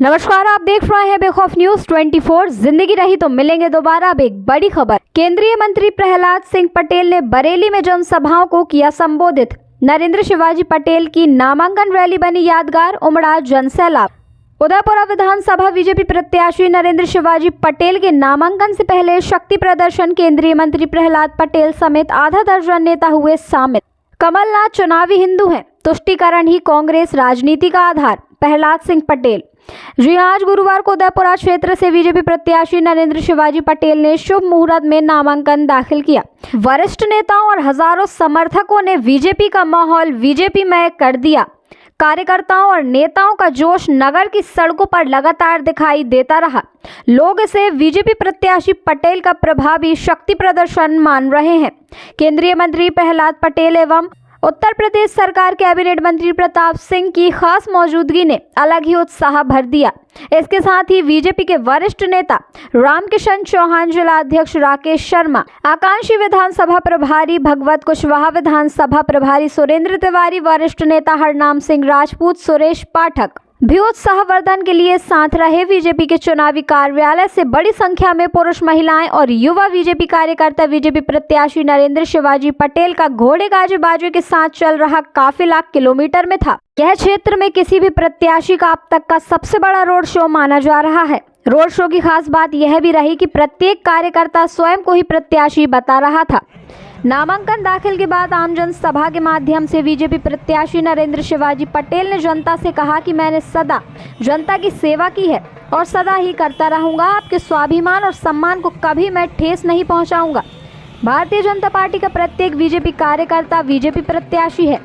नमस्कार, आप देख रहे हैं बेखौफ न्यूज 24। जिंदगी रही तो मिलेंगे दोबारा। अब एक बड़ी खबर। केंद्रीय मंत्री प्रहलाद सिंह पटेल ने बरेली में जनसभाओं को किया संबोधित। नरेंद्र शिवाजी पटेल की नामांकन रैली बनी यादगार, उमड़ा जनसैलाब। उदयपुरा विधानसभा बीजेपी प्रत्याशी नरेंद्र शिवाजी पटेल के नामांकन से पहले शक्ति प्रदर्शन केंद्रीय मंत्री प्रहलाद पटेल समेत आधा दर्जन नेता हुए शामिल। कमलनाथ चुनावी हिंदू हैं, तुष्टीकरण ही कांग्रेस राजनीति का आधार, प्रहलाद सिंह पटेल। जी आज गुरुवार को उदयपुरा क्षेत्र से बीजेपी प्रत्याशी नरेंद्र शिवाजी पटेल ने शुभ मुहूर्त में नामांकन दाखिल किया। वरिष्ठ नेताओं और हजारों समर्थकों ने बीजेपी का माहौल बीजेपीमय कर दिया। कार्यकर्ताओं और नेताओं का जोश नगर की सड़कों पर लगातार दिखाई देता रहा। लोग इसे बीजेपी प्रत्याशी पटेल का प्रभावी शक्ति प्रदर्शन मान रहे हैं। केंद्रीय मंत्री प्रहलाद पटेल एवं उत्तर प्रदेश सरकार कैबिनेट मंत्री प्रताप सिंह की खास मौजूदगी ने अलग ही उत्साह भर दिया। इसके साथ ही बीजेपी के वरिष्ठ नेता रामकिशन चौहान, जिला अध्यक्ष राकेश शर्मा, आकांक्षी विधानसभा प्रभारी भगवत कुशवाहा, विधानसभा प्रभारी सुरेंद्र तिवारी, वरिष्ठ नेता हरनाम सिंह राजपूत, सुरेश पाठक भी उत्साहवर्धन के लिए साथ रहे। बीजेपी के चुनावी कार्यालय से बड़ी संख्या में पुरुष, महिलाएं और युवा बीजेपी कार्यकर्ता बीजेपी प्रत्याशी नरेंद्र शिवाजी पटेल का घोड़े गाजे बाजे के साथ चल रहा काफिला किलोमीटर में था। यह क्षेत्र में किसी भी प्रत्याशी का अब तक का सबसे बड़ा रोड शो माना जा रहा है। रोड शो की खास बात यह भी रही कि प्रत्येक कार्यकर्ता स्वयं को ही प्रत्याशी बता रहा था। नामांकन दाखिल के बाद आम जनसभा के माध्यम से बीजेपी प्रत्याशी नरेंद्र शिवाजी पटेल ने जनता से कहा कि मैंने सदा जनता की सेवा की है और सदा ही करता रहूंगा। आपके स्वाभिमान और सम्मान को कभी मैं ठेस नहीं पहुंचाऊंगा। भारतीय जनता पार्टी का प्रत्येक बीजेपी कार्यकर्ता बीजेपी प्रत्याशी है।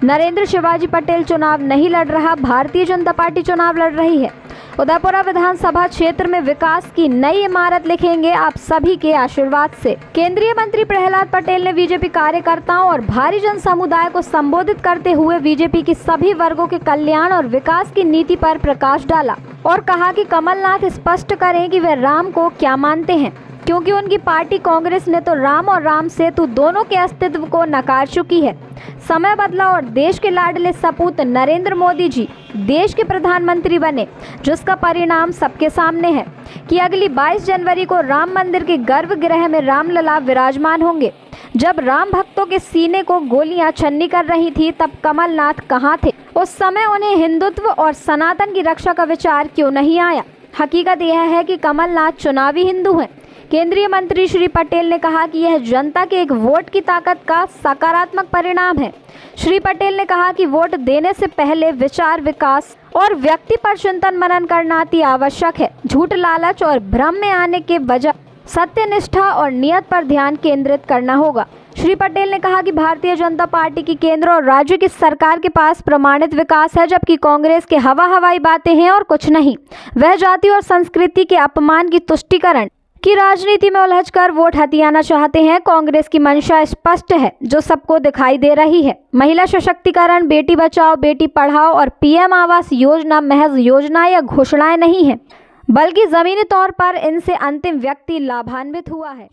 नरेंद्र शिवाजी पटेल चुनाव नहीं लड़ रहा, भारतीय जनता पार्टी चुनाव लड़ रही है। उदयपुरा विधानसभा क्षेत्र में विकास की नई इमारत लिखेंगे आप सभी के आशीर्वाद से। केंद्रीय मंत्री प्रहलाद पटेल ने बीजेपी कार्यकर्ताओं और भारी जन समुदाय को संबोधित करते हुए बीजेपी की सभी वर्गों के कल्याण और विकास की नीति पर प्रकाश डाला और कहा कि कमलनाथ स्पष्ट करें कि वे राम को क्या मानते हैं, क्योंकि उनकी पार्टी कांग्रेस ने तो राम और राम सेतु दोनों के अस्तित्व को नकार चुकी है। समय बदला और देश के लाडले सपूत नरेंद्र मोदी जी देश के प्रधानमंत्री बने, जिसका परिणाम सबके सामने है कि अगली 22 जनवरी को राम मंदिर के गर्भगृह में रामलला विराजमान होंगे। जब राम भक्तों के सीने को गोलियां छन्नी कर रही थी, तब कमलनाथ कहाँ थे? उस समय उन्हें हिंदुत्व और सनातन की रक्षा का विचार क्यों नहीं आया? हकीकत यह है कि कमलनाथ चुनावी हिंदू हैं। केंद्रीय मंत्री श्री पटेल ने कहा कि यह जनता के एक वोट की ताकत का सकारात्मक परिणाम है। श्री पटेल ने कहा कि वोट देने से पहले विचार, विकास और व्यक्ति पर चिंतन मनन करना अति आवश्यक है। झूठ, लालच और भ्रम में आने के बजाय सत्यनिष्ठा और नियत पर ध्यान केंद्रित करना होगा। श्री पटेल ने कहा कि भारतीय जनता पार्टी की केंद्र और राज्य की सरकार के पास प्रमाणित विकास है, जबकि कांग्रेस के हवाई बातें हैं और कुछ नहीं। वह जाति और संस्कृति के अपमान की तुष्टीकरण की राजनीति में उलझकर वोट हथियाना चाहते हैं। कांग्रेस की मंशा स्पष्ट है, जो सबको दिखाई दे रही है। महिला सशक्तिकरण, बेटी बचाओ बेटी पढ़ाओ और पीएम आवास योजना महज योजना या घोषणाएं नहीं है, बल्कि जमीनी तौर पर इनसे अंतिम व्यक्ति लाभान्वित हुआ है।